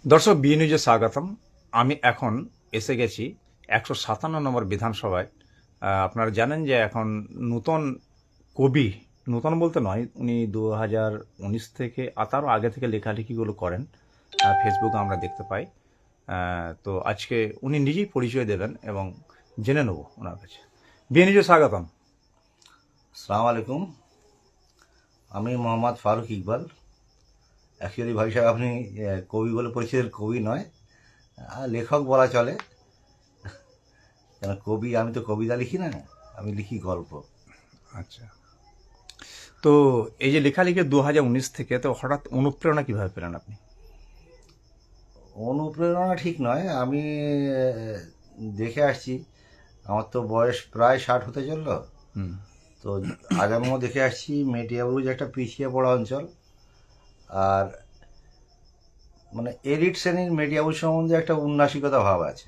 দর্শক বি নিউজে স্বাগতম। আমি এখন এসে গেছি 157 নম্বর বিধানসভায়। আপনারা জানেন যে এখন নূতন কবি, নূতন বলতে নয়, উনি 2019 থেকে তারও আগে থেকে লেখালেখিগুলো করেন, ফেসবুকে আমরা দেখতে পাই। তো আজকে উনি নিজেই পরিচয় দেবেন এবং জেনে নেব ওনার কাছে। বি নিউজে স্বাগতম। আসসালামু আলাইকুম। আমি মোহাম্মদ ফারুক ইকবাল। অ্যাকচুয়ালি ভাই সাহেব, আপনি কবি বলে পরিচয়ের কবি নয়, লেখক বলা চলে। কেন কবি, আমি তো কবিতা লিখি না, আমি লিখি গল্প। আচ্ছা, তো এই যে লেখালেখি 2019 থেকে, তো হঠাৎ অনুপ্রেরণা কিভাবে পেলেন আপনি? অনুপ্রেরণা ঠিক নয়, আমি দেখে আসছি। আমার তো বয়স প্রায় 60 হতে চললো। হুম। তো আগামী দেখে আসছি মেটিয়াবুরুজ একটা পিছিয়ে পড়া অঞ্চল। আর মানে এলিট শ্রেণীর মেটিয়াবুরুজ সম্বন্ধে একটা উন্নাসিকতা ভাব আছে।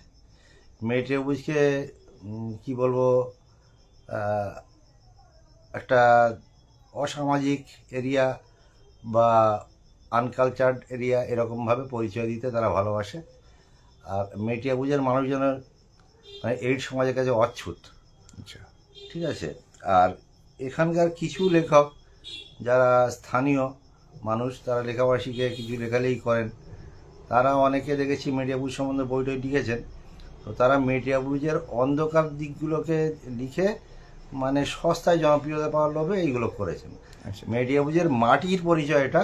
মেটিয়াবুরুজকে কি বলবো, আহ, একটা অসামাজিক এরিয়া বা আনকালচার্ড এরিয়া এরকমভাবে পরিচয় দিতে তারা ভালোবাসে। আর মেটিয়াবুজের মানুষজনের মানে এই সমাজের কাছে অচ্ছুত। আচ্ছা। ঠিক আছে। আর এখানকার কিছু লেখক যারা স্থানীয় মানুষ, তারা লেখাভাষীকে কিছু লেখালেখি করেন, তারা অনেকে দেখেছি মেটিয়াবুজ সম্বন্ধে বই টই লিখেছেন। তো তারা মেটিয়াবুজের অন্ধকার দিকগুলোকে লিখে মানে সস্তায় জনপ্রিয়তা পাওয়ার লোভে এইগুলো করেছেন। আচ্ছা। মেটিয়াবুজের মাটির পরিচয়টা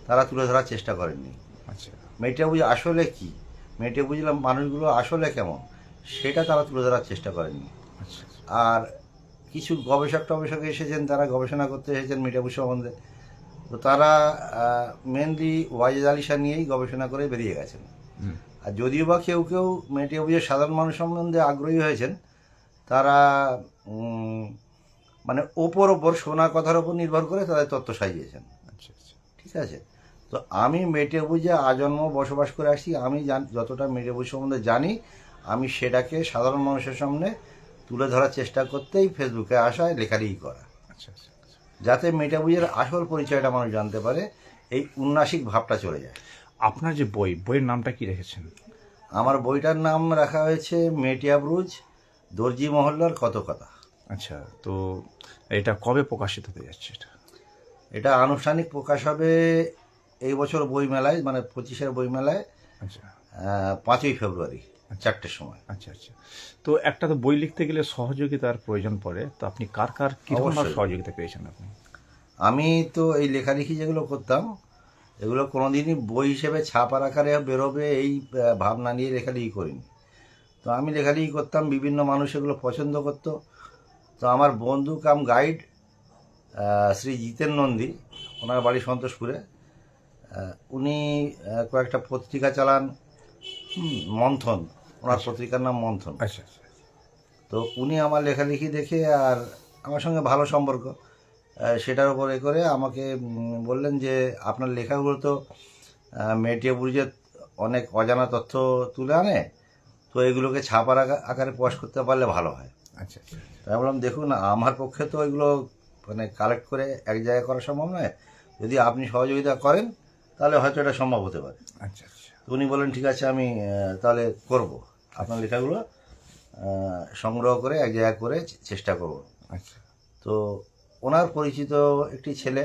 তারা তুলে ধরার চেষ্টা করেননি। আচ্ছা। মেটিয়াবুজ আসলে কি, মেটিয়াবুজের মানুষগুলো আসলে কেমন, সেটা তারা তুলে ধরার চেষ্টা করেননি। আচ্ছা। আর কিছু গবেষক টবেষক এসেছেন, তারা গবেষণা করতে এসেছেন মেটিয়াবুজ সম্বন্ধে। তো তারা মেনলি ওয়াজেদ আলী শাহ নিয়েই গবেষণা করে বেরিয়ে গেছেন। হুম। আর যদিও বা কেউ কেউ মেটিয়াবুজের সাধারণ মানুষ সম্বন্ধে আগ্রহী হয়েছেন, তারা মানে ওপর শোনা কথার ওপর নির্ভর করে তাদের তত্ত্ব সাজিয়েছেন। আচ্ছা। আচ্ছা। ঠিক আছে। তো আমি মেটিয়াবুজে আজন্ম বসবাস করে আসছি, আমি যতটা মেটিয়াবুজ সম্বন্ধে জানি, আমি সেটাকে সাধারণ মানুষের সামনে তুলে ধরার চেষ্টা করতেই ফেসবুকে আসায় লেখালেখি করা, আচ্ছা। আচ্ছা। যাতে মেটিয়াবুজের আসল পরিচয়টা মানুষ জানতে পারে, এই উন্নাসিক ভাবটা চলে যায়। আপনার যে বইয়ের নামটা কি রেখেছেন? আমার বইটার নাম রাখা হয়েছে মেটিয়াবুজ দর্জি মহল্লার কত কথা। আচ্ছা, তো এটা কবে প্রকাশিত হতে যাচ্ছে এটা? এটা আনুষ্ঠানিক প্রকাশ হবে এই বছর বইমেলায়, মানে 25-এর বইমেলায়, আচ্ছা। 5ই ফেব্রুয়ারি 4টের সময়। আচ্ছা। আচ্ছা, তো একটা তো বই লিখতে গেলে সহযোগিতার প্রয়োজন পড়ে, তো আপনি কার কি ধরনের অবশ্যই। সহযোগিতা পেয়েছেন আপনি? আমি তো এই লেখালেখি যেগুলো করতাম, এগুলো কোনোদিনই বই হিসেবে ছাপার আকারে বেরোবে এই ভাবনা নিয়ে লেখালেখি করিনি। তো আমি লেখালেখি করতাম, বিভিন্ন মানুষ এগুলো পছন্দ করতো। তো আমার বন্ধু কাম গাইড শ্রী জিতেন নন্দী, ওনার বাড়ি সন্তোষপুরে। উনি কয়েকটা পত্রিকা চালান, মন্থন, ওনার আচ্ছা। পত্রিকার নাম মন্থন। আচ্ছা। আচ্ছা। তো উনি আমার লেখালেখি দেখে আর আমার সঙ্গে ভালো সম্পর্ক, সেটার উপর করে আমাকে বললেন যে আপনার লেখাগুলো তো মেটিয়াবুরুজের অনেক অজানা তথ্য তুলে আনে, তো এগুলোকে ছাপার আকারে প্রকাশ করতে পারলে ভালো হয়। আচ্ছা। আচ্ছা। তাই বললাম, দেখুন আমার পক্ষে তো এগুলো মানে কালেক্ট করে এক জায়গায় করা সম্ভব নয়, যদি আপনি সহযোগিতা করেন তাহলে হয়তো এটা সম্ভব হতে পারে। আচ্ছা। আচ্ছা। তো উনি বলেন ঠিক আছে, আমি তাহলে করব, আপনার লেখাগুলো সংগ্রহ করে এক জায়গায় করে চেষ্টা করব। আচ্ছা। তো ওনার পরিচিত একটি ছেলে,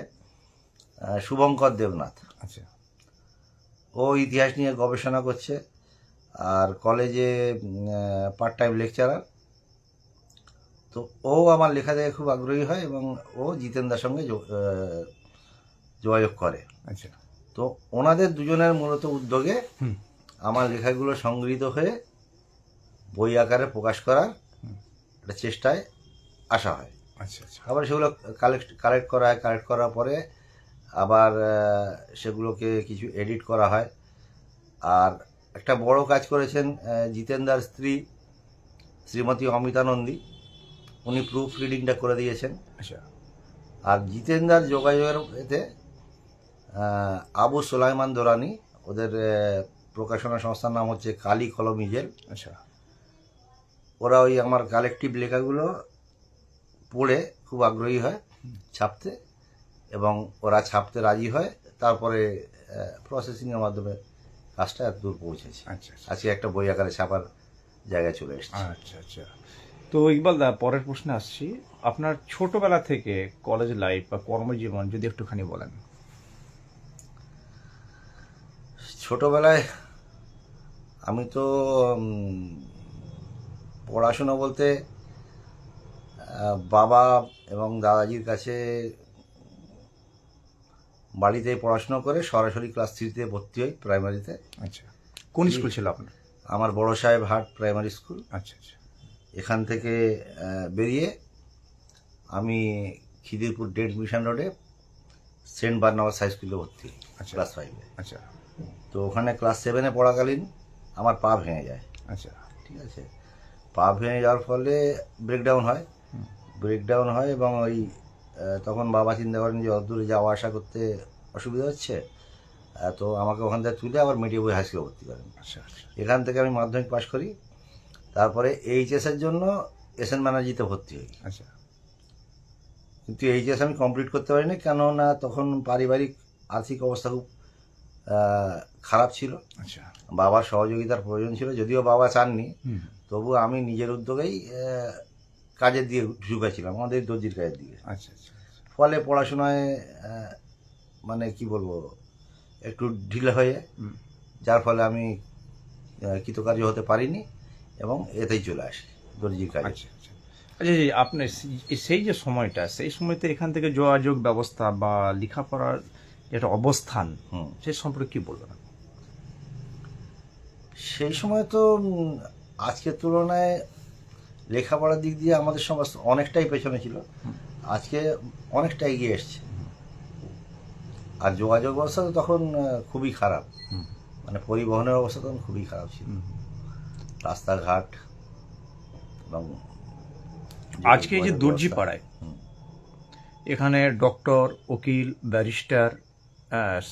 শুভঙ্কর দেবনাথ, আচ্ছা। ও ইতিহাস নিয়ে গবেষণা করছে আর কলেজে পার্ট টাইম লেকচারার। তো ও আমার লেখা দেখে খুব আগ্রহী হয় এবং ও জিতেনদার সঙ্গে যোগাযোগ করে। আচ্ছা। তো ওনাদের দুজনের মূলত উদ্যোগে হুম। আমার লেখাগুলো সংগৃহীত হয়ে বই আকারে প্রকাশ করার একটা চেষ্টায় আসা হয়। আচ্ছা। আচ্ছা। আবার সেগুলো কালেক্ট করা হয়, কালেক্ট করার পরে আবার সেগুলোকে কিছু এডিট করা হয়। আর একটা বড় কাজ করেছেন জিতেনদার স্ত্রী শ্রীমতী অমিতা নন্দী, উনি প্রুফ রিডিংটা করে দিয়েছেন। আচ্ছা। আর জিতেনদার যোগাযোগের এতে আবু সোলাইমান দোরানি, ওদের প্রকাশনা সংস্থার নাম হচ্ছে কালি কলম ইজেল। আচ্ছা। ওরা ওই আমার কালেকটিভ লেখাগুলো পড়ে খুব আগ্রহী হয় ছাপতে, এবং ওরা ছাপতে রাজি হয়। তারপরে প্রসেসিংয়ের মাধ্যমে কাজটা এত দূর পৌঁছেছে। আচ্ছা আচ্ছা আজকে একটা বই আকারে ছাপার জায়গায় চলে এসেছে। আচ্ছা আচ্ছা। তো ইকবাল দা, পরের প্রশ্নে আসছি। আপনার ছোটবেলা থেকে কলেজ লাইফ বা কর্মজীবন যদি একটুখানি বলেন। ছোটবেলায় আমি তো উম, পড়াশোনা বলতে বাবা এবং দাদাজির কাছে বাড়িতে পড়াশোনা করে সরাসরি ক্লাস 3-তে ভর্তি হই প্রাইমারিতে। আচ্ছা, কোন স্কুল ছিল আপনার? আমার বড় সাহেব হাট প্রাইমারি স্কুল। আচ্ছা আচ্ছা এখান থেকে বেরিয়ে আমি খিদিরপুর ডেড মিশন রোডে সেন্ট বার্নাবাস হাই স্কুলে ভর্তি হই আচ্ছা ক্লাস 5-এ। আচ্ছা তো ওখানে ক্লাস 7-এ পড়াকালীন আমার পা ভেঙে যায়। আচ্ছা ঠিক আছে, পা ভেঙে যাওয়ার ফলে ব্রেকডাউন হয় এবং ওই তখন বাবা চিন্তা করেন যে অত দূরে যাওয়া আসা করতে অসুবিধা হচ্ছে, তো আমাকে ওখান থেকে তুলে আবার মেডিয়াবুই হাই স্কুলে ভর্তি করেন। আচ্ছা আচ্ছা এখান থেকে আমি মাধ্যমিক পাশ করি। তারপরে এইচএসের জন্য এসএন ব্যানার্জিতে ভর্তি হই। আচ্ছা কিন্তু এইচএস আমি কমপ্লিট করতে পারিনি, কেননা তখন পারিবারিক আর্থিক অবস্থা খুব খারাপ ছিল। আচ্ছা বাবার সহযোগিতার প্রয়োজন ছিল, যদিও বাবা চাননি, হুম তবু আমি নিজের উদ্যোগেই কাজের দিকে ঝুঁকেছিলাম, আমাদের দর্জির কাজের দিকে। আচ্ছা আচ্ছা ফলে পড়াশোনায় মানে কি বলবো, একটু ঢিলে হয়ে, হুম যার ফলে আমি কৃতকার্য হতে পারিনি এবং এতেই চলে আসি দর্জির কাজে। আচ্ছা আচ্ছা আচ্ছা জি, আপনার সেই যে সময়টা, সেই সময়তে এখান থেকে যোগাযোগ ব্যবস্থা বা লেখাপড়ার যেটা অবস্থান, হুম, সেই সম্পর্কে কি বলবেন? সেই সময় তো আজকের তুলনায় লেখাপড়ার দিক দিয়ে আমাদের সমাজ অনেকটাই পেছনে ছিল, আজকে অনেকটা এগিয়ে এসছে। আর যোগাযোগ ব্যবস্থা তো তখন খুবই খারাপ, হুম মানে পরিবহনের অবস্থা তখন খুবই খারাপ ছিল, হুম। রাস্তাঘাট এবং আজকে এই যে যোগাযোগ দর্জি ব্যবস্থা। পাড়ায় হুম। এখানে ডক্টর, উকিল, ব্যারিস্টার,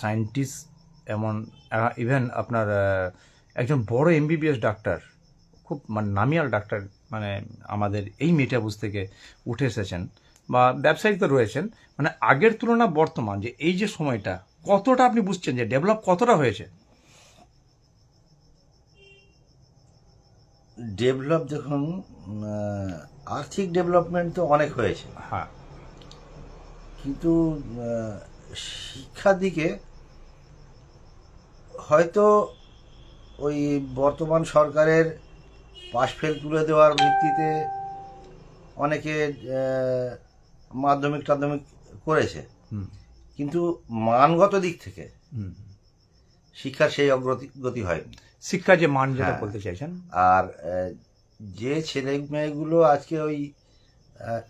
সায়েন্টিস্ট, এমন ইভেন আপনার একজন বড় এমবিবিএস ডাক্তার, খুব মানে নামিয়াল ডাক্তার, মানে আমাদের এই মেটাবুজ থেকে উঠে এসেছেন বা ব্যবসায়িক তো রয়েছেন। মানে আগের তুলনা বর্তমান যে এই যে সময়টা, কতটা আপনি বুঝছেন যে ডেভেলপ কতটা হয়েছে? ডেভেলপ দেখুন, আর্থিক ডেভেলপমেন্ট তো অনেক হয়েছে, হ্যাঁ কিন্তু শিক্ষার দিকে হয়তো ওই বর্তমান সরকারের পাশ ফেল তুলে দেওয়ার ভিত্তিতে অনেকে মাধ্যমিক টাধ্যমিক করেছে, হুম কিন্তু মানগত দিক থেকে হুম। শিক্ষার সেই অগ্রগতি হয়নি। শিক্ষা যে মান যেটা হ্যাঁ। বলতে চাইছেন। আর যে ছেলে মেয়েগুলো আজকে ওই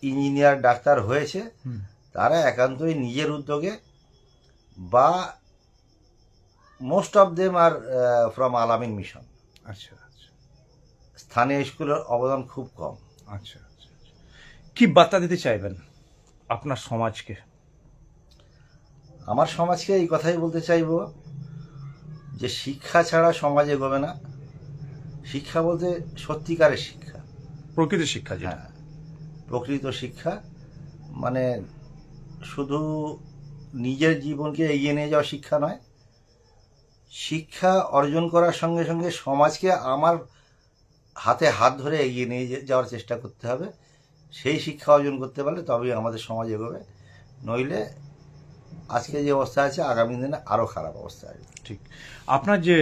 ইঞ্জিনিয়ার ডাক্তার হয়েছে, হুম তারা একান্তই নিজের উদ্যোগে, বা most of them are from আলামিন মিশন। আচ্ছা আচ্ছা স্থানীয় স্কুলের অবদান খুব কম। আচ্ছা আচ্ছা আচ্ছা। কি বার্তা দিতে চাইবেন আপনার সমাজকে? আমার সমাজকে এই কথাই বলতে চাইব যে শিক্ষা ছাড়া সমাজ এগোবে না। শিক্ষা বলতে সত্যিকারের শিক্ষা, প্রকৃত শিক্ষা যেটা। হ্যাঁ, প্রকৃত শিক্ষা, মানে শুধু নিজের জীবনকে এগিয়ে নিয়ে যাওয়া শিক্ষা নয়, শিক্ষা অর্জন করার সঙ্গে সঙ্গে সমাজকে আমার হাতে হাত ধরে এগিয়ে নিয়ে যাওয়ার চেষ্টা করতে হবে। সেই শিক্ষা অর্জন করতে পারলে তবেই আমাদের সমাজ এগোবে, নইলে আজকে যে অবস্থা আছে আগামী দিনে আরও খারাপ অবস্থা আসবে। ঠিক। আপনার যে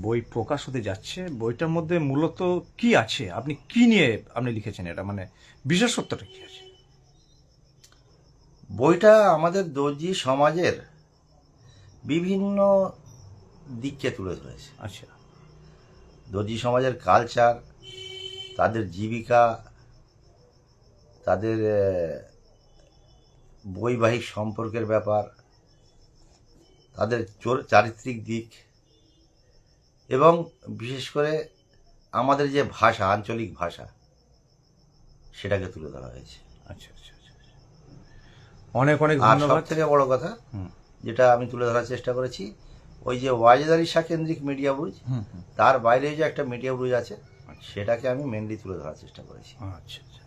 বই প্রকাশ হতে যাচ্ছে, বইটার মধ্যে মূলত কি আছে, আপনি কি নিয়ে আপনি লিখেছেন, এটা মানে বিশেষত্বটা কি আছে? বইটা আমাদের দর্জি সমাজের বিভিন্ন দিককে তুলে ধরেছে। আচ্ছা দর্জি সমাজের কালচার, তাদের জীবিকা, তাদের বৈবাহিক সম্পর্কের ব্যাপার, তাদের চারিত্রিক দিক, এবং বিশেষ করে আমাদের যে ভাষা, আঞ্চলিক ভাষা, সেটাকে তুলে ধরা হয়েছে। আচ্ছা আচ্ছা আচ্ছা। অনেক অনেক আর সব ধন্যবাদ। থেকে বড় কথা হুম যেটা আমি তুলে ধরার চেষ্টা করেছি, ওই যে ওয়াজেদ আলী শাহ কেন্দ্রিক মিডিয়া বুজ, হুম হুম। তার বাইরে যে একটা মিডিয়া বুজ আছে, সেটাকে আমি মেনলি তুলে ধরার চেষ্টা করেছি। আচ্ছা আচ্ছা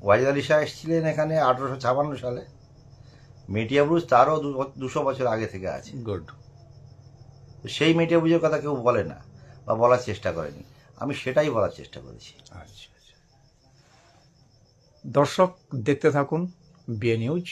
ওয়াজেদ আলী শাহ এসেছিলেন এখানে 1856 সালে। মিডিয়া বুজ তারও 200 বছর আগে থেকে আছে। গুড। তো সেই মেটিয়াবুজের কথা কেউ বলে না বা বলার চেষ্টা করেনি, আমি সেটাই বলার চেষ্টা করেছি। আচ্ছা আচ্ছা। দর্শক দেখতে থাকুন বিএ নিউজ।